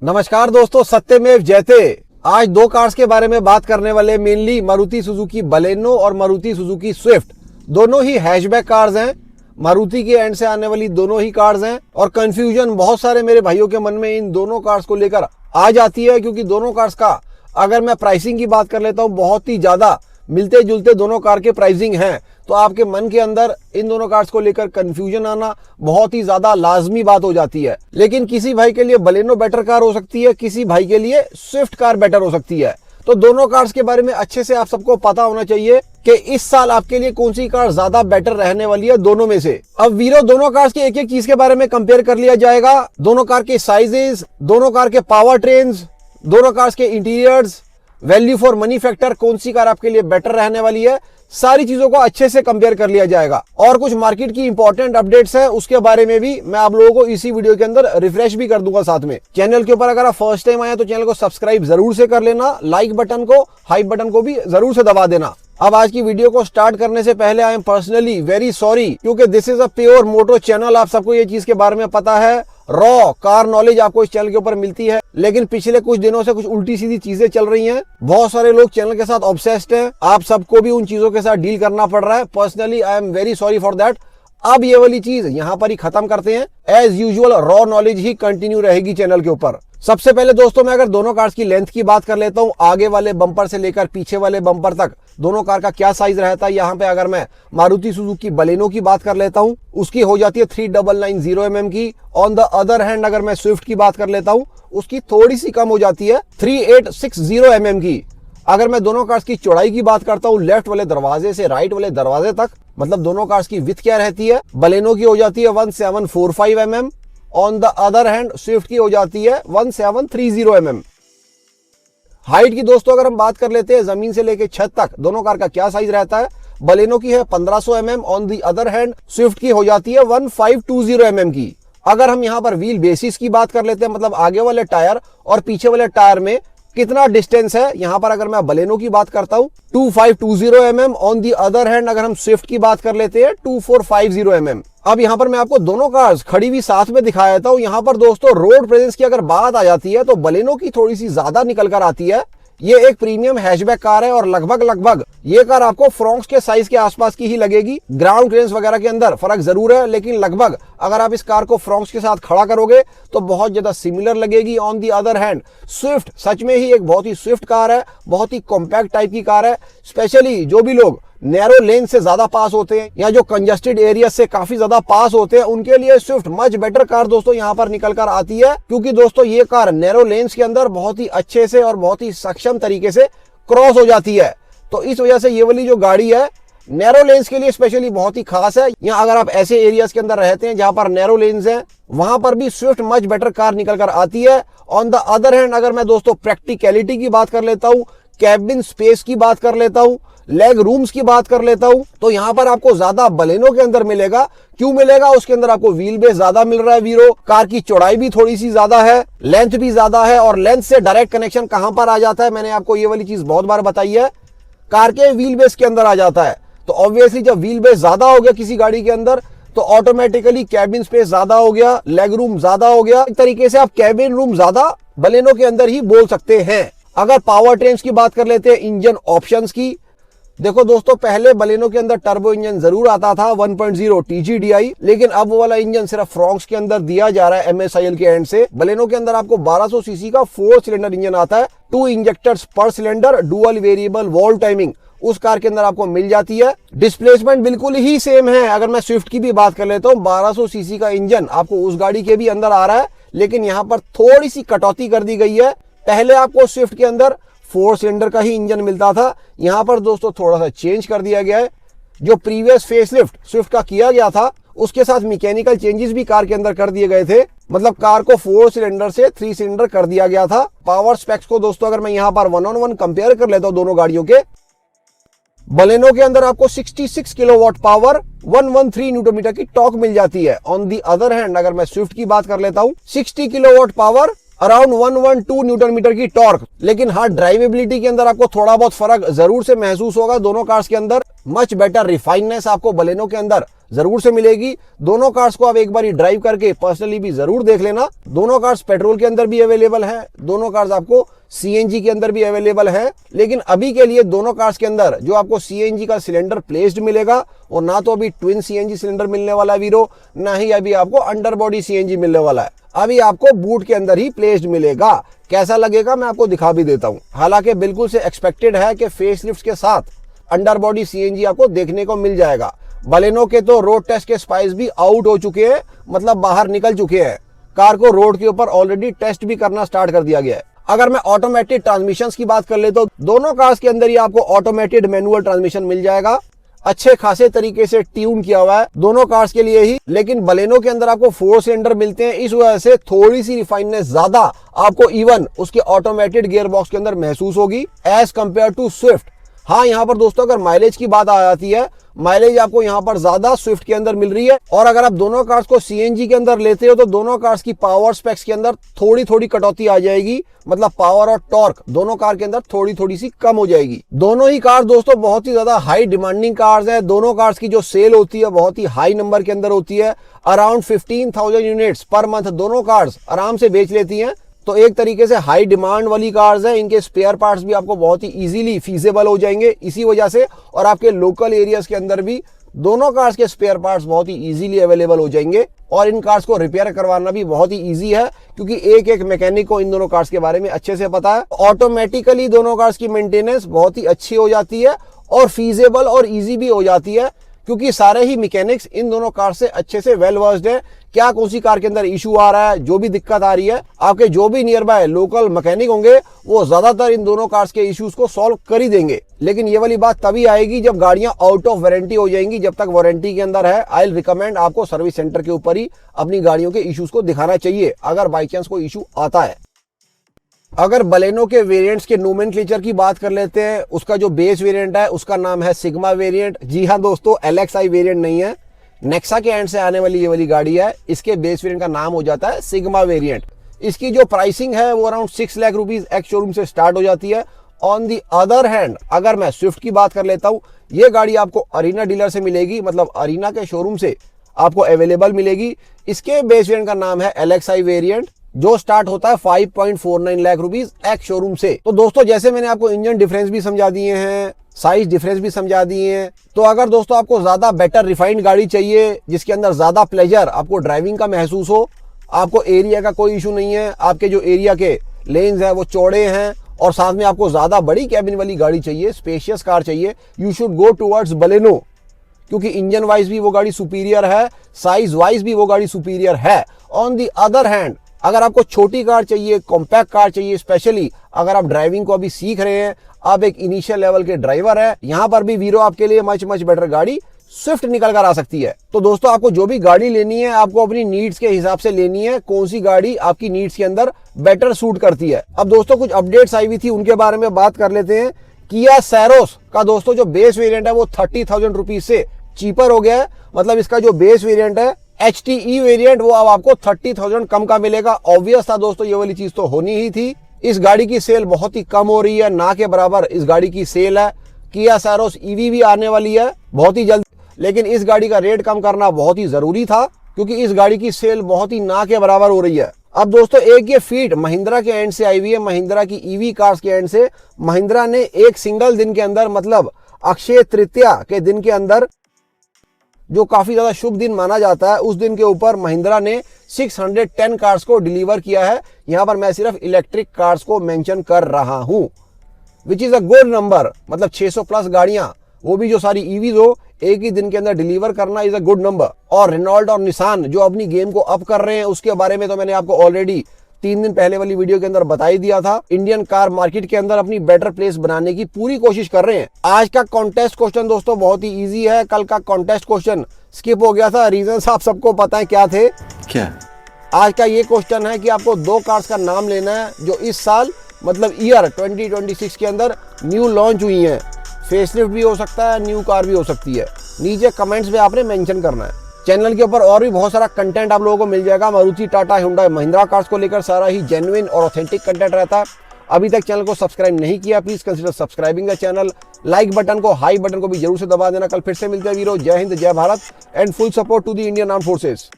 नमस्कार दोस्तों, सत्यमेव जयते। आज दो कार्स के बारे में बात करने वाले, मेनली मारुति सुजुकी बलेनो और मारुति सुजुकी स्विफ्ट। दोनों ही हैचबैक कार्स हैं, मारुति के एंड से आने वाली दोनों ही कार्स हैं। और कंफ्यूजन बहुत सारे मेरे भाइयों के मन में इन दोनों कार्स को लेकर आ जाती है, क्योंकि दोनों कार्स का अगर मैं प्राइसिंग की बात कर लेता हूं, बहुत ही ज्यादा मिलते जुलते दोनों कार के प्राइसिंग हैं। तो आपके मन के अंदर इन दोनों कार्स को लेकर कंफ्यूजन आना बहुत ही ज्यादा लाजमी बात हो जाती है। लेकिन किसी भाई के लिए बलेनो बेटर कार हो सकती है, किसी भाई के लिए स्विफ्ट कार बेटर हो सकती है। तो दोनों कार्स के बारे में अच्छे से आप सबको पता होना चाहिए कि इस साल आपके लिए कौन सी कार ज्यादा बेटर रहने वाली है दोनों में से। अब वीरो दोनों कार्स के एक एक चीज के बारे में कंपेयर कर लिया जाएगा। दोनों कार के साइजेस, दोनों कार के पावर ट्रेन्स, दोनों कार्स के interiors, value for money factor, कौन सी कार आपके लिए बेटर रहने वाली है, सारी चीजों को अच्छे से कंपेयर कर लिया जाएगा। और कुछ मार्केट की इंपॉर्टेंट अपडेट्स हैं, उसके बारे में भी मैं आप लोगों को इसी वीडियो के अंदर रिफ्रेश भी कर दूंगा। साथ में चैनल के ऊपर अगर आप फर्स्ट टाइम आए तो चैनल को सब्सक्राइब जरूर से कर लेना, लाइक बटन को, हाइप बटन को भी जरूर से दबा देना। अब आज की वीडियो को स्टार्ट करने से पहले I am personally very sorry, क्योंकि this is a pure moto channel. आप सबको ये चीज के बारे में पता है, रॉ कार नॉलेज आपको इस चैनल के ऊपर मिलती है। लेकिन पिछले कुछ दिनों से कुछ उल्टी सीधी चीजें चल रही हैं। बहुत सारे लोग चैनल के साथ ऑब्सेस्ड हैं। आप सबको भी उन चीजों के साथ डील करना पड़ रहा है। Personally I am very sorry for that. अब ये वाली चीज यहाँ पर ही खत्म करते हैं। एज यूजुअल रॉ नॉलेज ही कंटिन्यू रहेगी चैनल के ऊपर। सबसे पहले दोस्तों, मैं अगर दोनों कार्स की लेंथ की बात कर लेता हूँ, आगे वाले बम्पर से लेकर पीछे वाले बम्पर तक दोनों कार का क्या साइज रहता है। यहाँ पे अगर मैं मारुति सुजुकी बलेनो की बात कर लेता हूँ, उसकी हो जाती है 3990 mm की। ऑन द अदर हैंड अगर मैं स्विफ्ट की बात कर लेता हूँ, उसकी थोड़ी सी कम हो जाती है 3860 mm की। अगर मैं दोनों कार्स की चौड़ाई की बात करता हूँ, लेफ्ट वाले दरवाजे से राइट वाले दरवाजे तक, मतलब दोनों कार्स की विड्थ क्या रहती है, बलेनो की हो जाती है 1745 mm। On the other hand Swift की हो जाती है 1730 mm। हाइट की दोस्तों अगर हम बात कर लेते हैं, जमीन से लेकर छत तक दोनों कार का क्या साइज रहता है, बलेनो की है 1500 mm। On the other hand Swift की हो जाती है 1520 mm की। अगर हम यहाँ पर व्हील बेसिस की बात कर लेते हैं, मतलब आगे वाले टायर और पीछे वाले टायर में कितना डिस्टेंस है, यहाँ पर अगर मैं बलेनो की बात करता हूँ 2520 mm। On the other hand अगर हम स्विफ्ट की बात कर लेते हैं 2450 mm। अब यहाँ पर मैं आपको दोनों कार्स खड़ी हुई साथ में दिखाया था। यहाँ पर दोस्तों रोड प्रेजेंस की अगर बात आ जाती है तो बलेनो की थोड़ी सी ज्यादा निकल कर आती है। ये एक प्रीमियम हैचबैक कार है और लगभग ये कार आपको फ्रॉन्क्स के साइज के आसपास की ही लगेगी। ग्राउंड क्लियरेंस वगैरह के अंदर फर्क जरूर है, लेकिन लगभग अगर आप इस कार को फ्रॉन्क्स के साथ खड़ा करोगे तो बहुत ज्यादा सिमिलर लगेगी। On the other hand Swift सच में ही एक बहुत ही स्विफ्ट कार है, बहुत ही कॉम्पैक्ट टाइप की कार है। स्पेशली जो भी लोग नैरो लेन से ज्यादा पास होते हैं या जो कंजस्टेड एरिया से काफी ज्यादा पास होते हैं, उनके लिए स्विफ्ट मच बेटर कार दोस्तों यहाँ पर निकल कर आती है। क्योंकि दोस्तों ये कार नैरो लेन्स के अंदर बहुत ही अच्छे से और बहुत ही सक्षम तरीके से क्रॉस हो जाती है। तो इस वजह से ये वाली जो गाड़ी है नैरो लेन्स के लिए स्पेशली बहुत ही खास है। या अगर आप ऐसे एरियाज के अंदर रहते हैं जहां पर नैरो लेन्स हैं, वहां पर भी स्विफ्ट मच बेटर कार निकल कर आती है। ऑन द अदर हैंड अगर मैं दोस्तों प्रैक्टिकलिटी की बात कर लेता हूँ, कैबिन स्पेस की बात कर लेता हूँ, लेग रूम्स की बात कर लेता हूं, तो यहां पर आपको ज्यादा बलेनो के अंदर मिलेगा। क्यों मिलेगा? उसके अंदर आपको व्हील बेस ज्यादा मिल रहा है। वीरो कार की चौड़ाई भी थोड़ी सी ज्यादा है, लेंथ भी ज्यादा है। और लेंथ से डायरेक्ट कनेक्शन कहां पर आ जाता है, मैंने आपको ये वाली चीज बहुत बार बताई है, कार के व्हील बेस के अंदर आ जाता है। तो ऑब्वियसली जब व्हील बेस ज्यादा हो गया किसी गाड़ी के अंदर, तो ऑटोमेटिकली कैबिन स्पेस ज्यादा हो गया, लेग रूम ज्यादा हो गया। एक तरीके से आप कैबिन रूम ज्यादा बलेनो के अंदर ही बोल सकते हैं। अगर पावर ट्रेन्स की बात कर लेते हैं, इंजन ऑप्शंस की, देखो दोस्तों पहले बलेनो के अंदर टर्बो इंजन जरूर आता था 1.0 TGDI, लेकिन अब वो वाला इंजन सिर्फ फ्रॉन्क्स के अंदर दिया जा रहा है MSIL के एंड से। बलेनो के अंदर आपको 1200 सीसी का 4 सिलेंडर इंजन आता है, 2 इंजेक्टर्स पर cylinder, dual variable valve timing उस कार के अंदर आपको मिल जाती है। डिस्प्लेसमेंट बिल्कुल ही सेम है। अगर मैं स्विफ्ट की भी बात कर लेता हूँ, 1200 सीसी का इंजन आपको उस गाड़ी के भी अंदर आ रहा है, लेकिन यहाँ पर थोड़ी सी कटौती कर दी गई है। पहले आपको स्विफ्ट के अंदर 4 सिलेंडर का ही इंजन मिलता था, यहां पर दोस्तों थोड़ा सा चेंज कर दिया गया है। जो प्रीवियस फेसलिफ्ट स्विफ्ट का किया गया था, उसके साथ मैकेनिकल चेंजेस भी कार के अंदर कर दिए गए थे। मतलब कार को 4 सिलेंडर से 3 सिलेंडर कर दिया गया था। पावर स्पेक्स को दोस्तों अगर मैं यहां पर 1-on-1 कंपेयर कर लेता हूं दोनों गाड़ियों के, बलेनो के अंदर आपको 66 किलोवाट पावर, 113 न्यूटन मीटर की टॉर्क मिल जाती है। ऑन दी अदर हैंड अगर मैं स्विफ्ट की बात कर लेता हूं, 60 kilowatt power, around 112 newton metre की टॉर्क। लेकिन हाँ, ड्राइवेबिलिटी के अंदर आपको थोड़ा बहुत फर्क जरूर से महसूस होगा दोनों कार्स के अंदर। मच बेटर रिफाइननेस आपको बलेनो के अंदर जरूर से मिलेगी। दोनों कार्स को आप एक बार ड्राइव करके पर्सनली भी जरूर देख लेना। दोनों कार्स पेट्रोल के अंदर भी अवेलेबल है, दोनों कार्स आपको सीएनजी के अंदर भी अवेलेबल है। लेकिन अभी के लिए दोनों कार्स के अंदर जो आपको सीएनजी का सिलेंडर प्लेस्ड मिलेगा, और ना तो अभी ट्विन सीएनजी सिलेंडर मिलने वाला है वीरो, ना ही अभी आपको अंडर बॉडी सीएनजी मिलने वाला है। अभी आपको बूट के अंदर ही प्लेस्ड मिलेगा। कैसा लगेगा मैं आपको दिखा भी देता हूं। हालांकि बिल्कुल से एक्सपेक्टेड है कि फेसलिफ्ट के साथ अंडर बॉडी सीएनजी आपको देखने को मिल जाएगा। बलेनो के तो रोड टेस्ट के स्पाइस भी आउट हो चुके हैं, मतलब बाहर निकल चुके हैं। कार को रोड के ऊपर ऑलरेडी टेस्ट भी करना स्टार्ट कर दिया गया है। अगर मैं ऑटोमेटेड ट्रांसमिशन की बात कर ले तो दोनों कार्स के अंदर ही आपको ऑटोमेटेड मैनुअल ट्रांसमिशन मिल जाएगा। अच्छे खासे तरीके से ट्यून किया हुआ है दोनों कार्स के लिए ही। लेकिन बलेनो के अंदर आपको 4 सिलेंडर मिलते हैं, इस वजह से थोड़ी सी रिफाइननेस ज्यादा आपको इवन उसके ऑटोमेटेड गियर बॉक्स के अंदर महसूस होगी एज कंपेयर टू स्विफ्ट। हाँ, यहाँ पर दोस्तों अगर माइलेज की बात आ जाती है, माइलेज आपको यहाँ पर ज्यादा स्विफ्ट के अंदर मिल रही है। और अगर आप दोनों कार्स को सीएनजी के अंदर लेते हो तो दोनों कार्स की पावर स्पेक्स के अंदर थोड़ी थोड़ी कटौती आ जाएगी, मतलब पावर और टॉर्क दोनों कार के अंदर थोड़ी थोड़ी सी कम हो जाएगी। दोनों ही कार दोस्तों बहुत ही ज्यादा हाई डिमांडिंग कार्स है। दोनों कार्स की जो सेल होती है बहुत ही हाई नंबर के अंदर होती है। अराउंड 15,000 यूनिट्स पर मंथ दोनों कार्स आराम से बेच लेती हैं। तो एक तरीके से हाई डिमांड वाली कार्स है। इनके स्पेयर पार्ट्स भी आपको बहुत ही इजीली फीजेबल हो जाएंगे इसी वजह से। और आपके लोकल एरियाज के अंदर भी दोनों कार्स के स्पेयर पार्ट्स बहुत ही इजीली अवेलेबल हो जाएंगे। और इन कार्स को रिपेयर करवाना भी बहुत ही इजी है, क्योंकि एक एक मैकेनिक को इन दोनों कार्स के बारे में अच्छे से पता है। ऑटोमेटिकली दोनों कार्स की मेंटेनेंस बहुत ही अच्छी हो जाती है और फीजेबल और इजी भी हो जाती है, क्योंकि सारे ही मैकेनिक्स इन दोनों कार से अच्छे से वेल वर्स्ड है। क्या कौन सी कार के अंदर इशू आ रहा है, जो भी दिक्कत आ रही है, आपके जो भी नियर बाय लोकल मैकेनिक होंगे वो ज्यादातर इन दोनों कार्स के इश्यूज को सॉल्व कर ही देंगे। लेकिन ये वाली बात तभी आएगी जब गाड़ियां आउट ऑफ वारंटी हो जाएंगी। जब तक वारंटी के अंदर है, आई विल रिकमेंड आपको सर्विस सेंटर के ऊपर ही अपनी गाड़ियों के इश्यूज को दिखाना चाहिए अगर बाई चांस कोई इशू आता है। अगर बलेनो के वेरिएंट्स के नोमेनक्लेचर की बात कर लेते हैं, उसका जो बेस वेरिएंट है उसका नाम है सिग्मा वेरिएंट। जी हाँ दोस्तों, LXI वेरिएंट नहीं है, नेक्सा के एंड से आने वाली ये वाली गाड़ी है। इसके बेस वेरिएंट का नाम हो जाता है सिग्मा वेरिएंट। इसकी जो प्राइसिंग है वो around 6 lakh rupees ex showroom से स्टार्ट हो जाती है। ऑन दी अदर हैंड अगर मैं स्विफ्ट की बात कर लेता हूँ, ये गाड़ी आपको अरीना डीलर से मिलेगी, मतलब अरीना के शोरूम से आपको अवेलेबल मिलेगी। इसके बेस वेरिएंट का नाम है LXI वेरिएंट, जो स्टार्ट होता है 5.49 लाख रुपीज एक्स शोरूम से। तो दोस्तों जैसे मैंने आपको इंजन डिफरेंस भी समझा दिए हैं, साइज डिफरेंस भी समझा दिए हैं। तो अगर दोस्तों आपको ज्यादा बेटर रिफाइंड गाड़ी चाहिए जिसके अंदर ज्यादा प्लेजर आपको ड्राइविंग का महसूस हो, आपको एरिया का कोई इशू नहीं है, आपके जो एरिया के लेन्स है वो चौड़े हैं, और साथ में आपको ज्यादा बड़ी कैबिन वाली गाड़ी चाहिए, स्पेशियस कार चाहिए, you should go towards Baleno, क्योंकि इंजन वाइज भी वो गाड़ी सुपीरियर है, साइज वाइज भी वो गाड़ी सुपीरियर है। ऑन दी अदर हैंड अगर आपको छोटी कार चाहिए, कॉम्पैक्ट कार चाहिए, स्पेशली अगर आप ड्राइविंग को अभी सीख रहे हैं, आप एक इनिशियल लेवल के ड्राइवर है, यहाँ पर भी वीरो आपके लिए मच बेटर गाड़ी स्विफ्ट निकल कर आ सकती है। तो दोस्तों आपको जो भी गाड़ी लेनी है आपको अपनी नीड्स के हिसाब से लेनी है, कौन सी गाड़ी आपकी नीड्स के अंदर बेटर सूट करती है। अब दोस्तों कुछ अपडेट्स आई हुई थी, उनके बारे में बात कर लेते हैं। किया सैरोस का दोस्तों जो बेस वेरिएंट है वो 30,000 रुपीज से चीपर हो गया है, मतलब इसका जो बेस वेरिएंट है HTE वेरिएंट वो अब आपको 30,000 कम का मिलेगा। ऑब्वियस था दोस्तों, ये वाली चीज तो होनी ही थी। इस गाड़ी की सेल बहुत ही कम हो रही है, ना के बराबर इस गाड़ी की सेल है। किया सैरोस EV भी आने वाली है बहुत ही जल्द, लेकिन इस गाड़ी का रेट कम करना बहुत ही जरूरी था, क्योंकि इस गाड़ी की सेल बहुत ही ना के बराबर हो रही है। अब दोस्तों एक ये फीड महिंद्रा के एंड से आई हुई है, महिंद्रा की EV कार्स के एंड से। महिंद्रा ने एक सिंगल दिन के अंदर, मतलब अक्षय तृतीया के दिन के अंदर, जो काफी ज्यादा शुभ दिन माना जाता है, उस दिन के ऊपर महिंद्रा ने 610 कार्स को डिलीवर किया है। यहां पर मैं सिर्फ इलेक्ट्रिक कार्स को मेंशन कर रहा हूं, which is a good number. मतलब 600 प्लस गाड़ियां, वो भी जो सारी ईवीज हो, एक ही दिन के अंदर डिलीवर करना इज अ गुड नंबर। और रेनॉल्ट और निसान जो अपनी गेम को अप कर रहे हैं, उसके बारे में तो मैंने आपको ऑलरेडी 3 दिन पहले वाली वीडियो के अंदर बता ही दिया था। इंडियन कार मार्केट के अंदर अपनी बेटर प्लेस बनाने की पूरी कोशिश कर रहे हैं। आज का कॉन्टेस्ट क्वेश्चन दोस्तों बहुत ही इजी है, कल का कॉन्टेस्ट क्वेश्चन स्किप हो गया था। रीजन आप सबको पता है क्या थे। क्या? आज का ये क्वेश्चन है कि आपको 2 कार्स का नाम लेना है जो इस साल, मतलब ईयर 2026 के अंदर न्यू लॉन्च हुई हैं। फेसलिफ्ट भी हो सकता है, न्यू कार भी हो सकती है। नीचे कमेंट्स में आपने मेंशन करना है। चैनल के ऊपर और भी बहुत सारा कंटेंट आप लोगों को मिल जाएगा। मारुति, टाटा, हुंडई, महिंद्रा कार्स को लेकर सारा ही जेन्युइन और ऑथेंटिक कंटेंट रहता है। अभी तक चैनल को सब्सक्राइब नहीं किया, please consider subscribing the channel. Like button को, हाई बटन को भी जरूर से दबा देना। कल फिर से मिलते हैं वीरो। जय हिंद, जय Bharat and full support to the Indian armed forces.